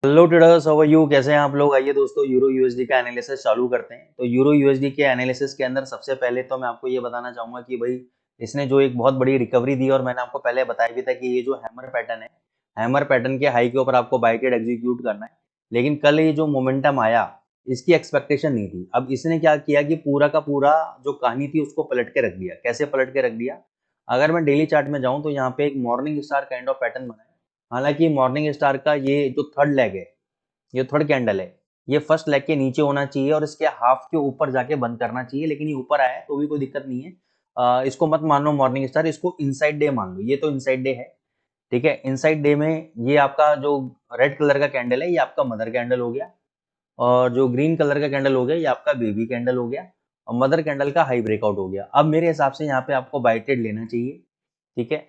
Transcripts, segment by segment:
Hello traders, how are you? कैसे हैं आप लोग? आइए दोस्तों यूरो यूएसडी का एनालिसिस चालू करते हैं। तो यूरो यूएसडी के एनालिसिस के अंदर सबसे पहले तो मैं आपको ये बताना चाहूंगा कि भाई इसने जो एक बहुत बड़ी रिकवरी दी, और मैंने आपको पहले बताया भी था कि ये जो हैमर पैटर्न है, हैमर पैटर्न के हाई के ऊपर आपको बाय ट्रेड एग्जीक्यूट करना है। लेकिन कल ये जो मोमेंटम आया, इसकी एक्सपेक्टेशन नहीं थी। अब इसने क्या किया कि पूरा का पूरा जो कहानी थी उसको पलट के रख दिया। कैसे पलट के रख दिया? अगर मैं डेली चार्ट में जाऊं तो यहाँ पे एक morning star kind of pattern बना है। हालांकि मॉर्निंग स्टार का ये जो थर्ड लेग है, ये थर्ड कैंडल है, ये फर्स्ट लेग के नीचे होना चाहिए और इसके हाफ के ऊपर जाके बंद करना चाहिए, लेकिन ये ऊपर आया है तो भी कोई दिक्कत नहीं है। इसको मत मान लो मॉर्निंग स्टार, इसको इनसाइड डे मान लो। ये तो इनसाइड डे है, ठीक है। इनसाइड डे में ये आपका जो रेड कलर का कैंडल है ये आपका मदर कैंडल हो गया, और जो ग्रीन कलर का कैंडल हो गया ये आपका बेबी कैंडल हो गया, और मदर कैंडल का हाई ब्रेकआउट हो गया। अब मेरे हिसाब से यहाँ पे आपको बाय ट्रेड लेना चाहिए, ठीक है।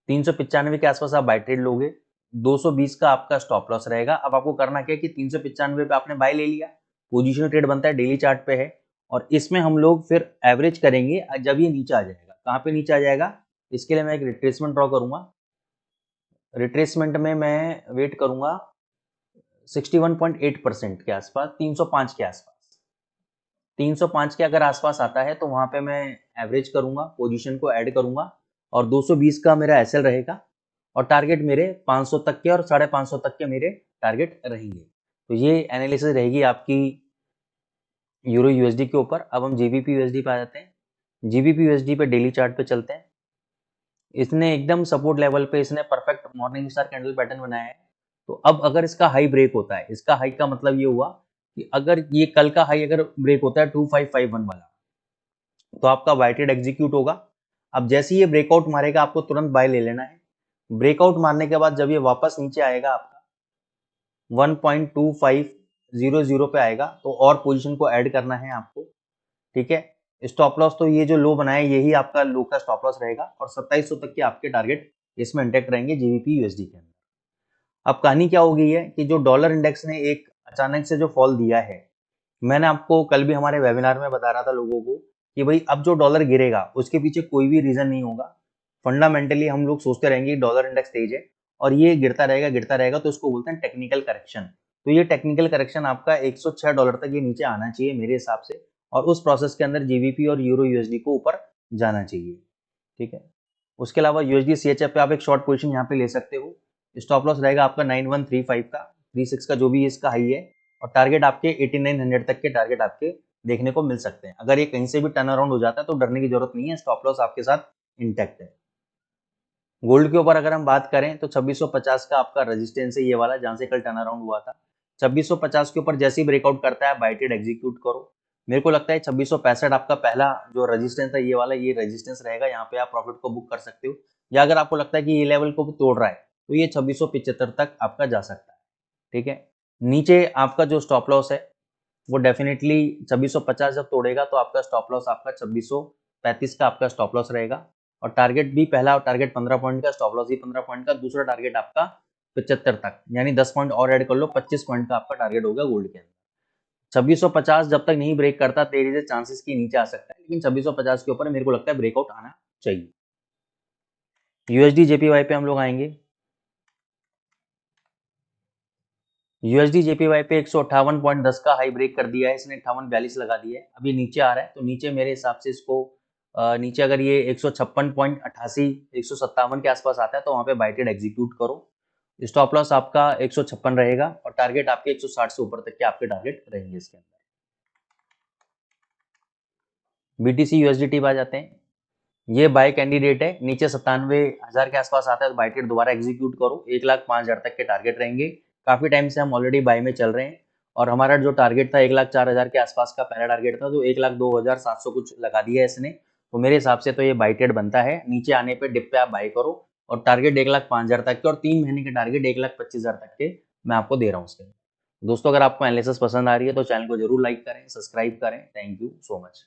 395 के आसपास आप बाय ट्रेड लोगे, 220 का आपका स्टॉप लॉस रहेगा। अब आपको करना क्या है कि 395 पे आपने बाय ले लिया, पोजीशन ट्रेड बनता है, डेली चार्ट पे है, और इसमें हम लोग फिर एवरेज करेंगे जब ये नीचे आ जाएगा। कहाँ पे नीचे आ जाएगा? इसके लिए मैं एक रिट्रेसमेंट ड्रॉ करूंगा। रिट्रेसमेंट में मैं वेट करूंगा 61.8% के आसपास, 305 के आसपास। 305 के अगर आसपास आता है तो वहां पे मैं एवरेज करूंगा, पोजीशन को ऐड करूंगा, और 220 का मेरा एसएल रहेगा, और टारगेट मेरे 500 तक के और 550 तक के मेरे टारगेट रहेंगे। तो ये एनालिसिस रहेगी आपकी यूरो यूएसडी के ऊपर। अब हम जीबीपी यूएसडी पे आ जाते हैं। जीबीपी यूएसडी पे डेली चार्ट पे चलते हैं। इसने एकदम सपोर्ट लेवल पे इसने perfect morning star candle pattern बनाया है। तो अब अगर इसका हाई ब्रेक होता है, इसका हाई का मतलब ये हुआ कि अगर ये कल का हाई अगर ब्रेक होता है 2551 वाला, तो आपका बाय ट्रेड एग्जीक्यूट होगा। अब जैसे ही ये ब्रेकआउट मारेगा आपको तुरंत बाय ले लेना है। ब्रेकआउट मारने के बाद जब ये वापस नीचे आएगा आपका 1.2500 पे आएगा, तो और पोजीशन को ऐड करना है आपको, ठीक है। स्टॉप लॉस तो ये जो लो बनाया यही आपका लो का स्टॉप लॉस रहेगा, और 2700 तक के आपके टारगेट इसमें इंटेक्ट रहेंगे जीबीपी यूएसडी के अंदर। अब कहानी क्या हो गई है कि जो डॉलर इंडेक्स ने एक अचानक से जो फॉल दिया है, मैंने आपको कल भी हमारे वेबिनार में बता रहा था लोगों को कि भाई अब जो डॉलर गिरेगा उसके पीछे कोई भी रीजन नहीं होगा। फंडामेंटली हम लोग सोचते रहेंगे कि डॉलर इंडेक्स तेज है और ये गिरता रहेगा, तो इसको बोलते हैं टेक्निकल करेक्शन। तो ये टेक्निकल करेक्शन आपका $106 तक ये नीचे आना चाहिए मेरे हिसाब से, और उस प्रोसेस के अंदर जीबीपी और यूरो यूएसडी को ऊपर जाना चाहिए, ठीक है। उसके अलावा यूएसडी सीएचएफ पे आप एक शॉर्ट पोजीशन यहाँ पे ले सकते हो। स्टॉप लॉस रहेगा आपका 9135 का, 36 का जो भी इसका हाई है, और टारगेट आपके 8900 तक के टारगेट आपके देखने को मिल सकते हैं। अगर ये कहीं से भी टर्न अराउंड हो जाता है तो डरने की जरूरत नहीं है, स्टॉप लॉस आपके साथ इंटैक्ट है। गोल्ड के ऊपर अगर हम बात करें तो 2650 का आपका रेजिस्टेंस है, ये वाला जहां से कल टर्न अराउंड हुआ था। 2650 के ऊपर जैसे ही ब्रेकआउट करता है बाय ट्रेड एग्जीक्यूट करो। मेरे को लगता है 2665 आपका पहला जो रेजिस्टेंस है ये वाला, ये रेजिस्टेंस रहेगा, यहाँ पे आप प्रॉफिट को बुक कर सकते हो। या अगर आपको लगता है कि ये लेवल को तोड़ रहा है तो ये 2675 तक आपका जा सकता है, ठीक है। नीचे आपका जो स्टॉप लॉस है वो डेफिनेटली 2650 जब तोड़ेगा तो आपका स्टॉप लॉस आपका 2635 का आपका स्टॉप लॉस रहेगा, और टारगेट भी पहला टारगेट 15 पॉइंट का, स्टॉप लॉस भी 15 पॉइंट का, दूसरा टारगेट आपका 75 तक, यानी 10 पॉइंट और ऐड कर लो, 25 पॉइंट का आपका टारगेट होगा गोल्ड के अंदर। 2650 जब तक नहीं ब्रेक करता तेजी से चांसेस की नीचे आ सकता है, लेकिन 2650 के ऊपर मेरे को लगता है ब्रेकआउट आना चाहिए। यूएसडी जेपीवाई पे हम लोग आएंगे। यूएसडी जेपीवाई पे 158.10 का हाई ब्रेक कर दिया है इसने, 5842 लगा दिया है। अभी नीचे आ रहा है तो नीचे मेरे हिसाब से इसको नीचे अगर ये 156.88 157 के आसपास आता है तो वहां पे बाय ट्रेड एग्जीक्यूट करो। स्टॉप लॉस आपका 156 रहेगा, और टारगेट आपके 160 से ऊपर तक के आपके टारगेट रहेंगे इसके अंदर। बीटीसी यूएसडीटी पे आ जाते हैं। ये बाय कैंडिडेट है, नीचे 97,000 के आसपास आता है तो बाय ट्रेड दोबारा एग्जीक्यूट करो, 1,05,000 तक के टारगेट रहेंगे। काफी टाइम से हम ऑलरेडी बाय में चल रहे हैं, और हमारा जो टारगेट था 1,04,000 के आसपास का पहला टारगेट था, तो 1,02,700 कुछ लगा दिया है इसने। तो मेरे हिसाब से तो ये बाय ट्रेड बनता है। नीचे आने पे डिप पे आप बाय करो, और टारगेट 1,05,000 तक के और 3 महीने के टारगेट 1,25,000 तक के मैं आपको दे रहा हूँ उसके। दोस्तों अगर आपको एनालिसिस पसंद आ रही है तो चैनल को जरूर लाइक करें, सब्सक्राइब करें। Thank you so much.